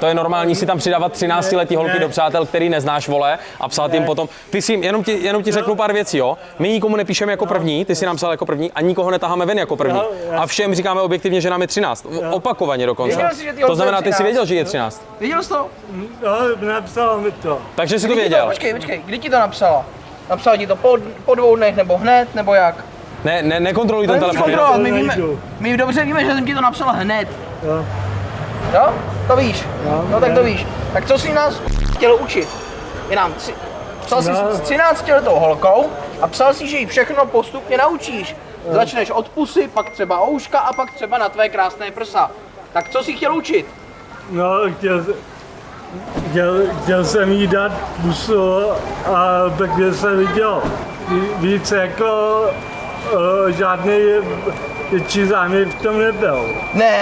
to je normální si tam přidávat 13letý holky do přátel, který neznáš, vole, a psát jim potom. Ty si, jenom ti řeknu pár věcí, jo. My nikomu nepíšeme jako první, ty si nám psal jako první a nikoho netaháme ven jako první. A všem říkáme objektivně, že nám je 13. Opakovaně dokonce. To znamená, ty si věděl, že je 13. Věděl jsi to? No, napsala mi to. Takže si to věděl. Počkej, kdy ti to napsala? Napsala ti to po 2 dnech, nebo hned, nebo jak? Nekontroluj ten telefon. Kontrolovat, my dobře víme, že jsem ti to napsala hned. Jo. Jo? To víš? No tak to víš. Tak co jsi nás chtěl učit? Psal jsi s 13letou holkou a psal si, že jí všechno postupně naučíš. Začneš od pusy, pak třeba o uška a pak třeba na tvé krásné prsa. Tak co jsi chtěl učit? No, chtěl jsem jí dát pusu a takže jsem viděl víc jako žádný větší záměr v tom nebyl. Ne.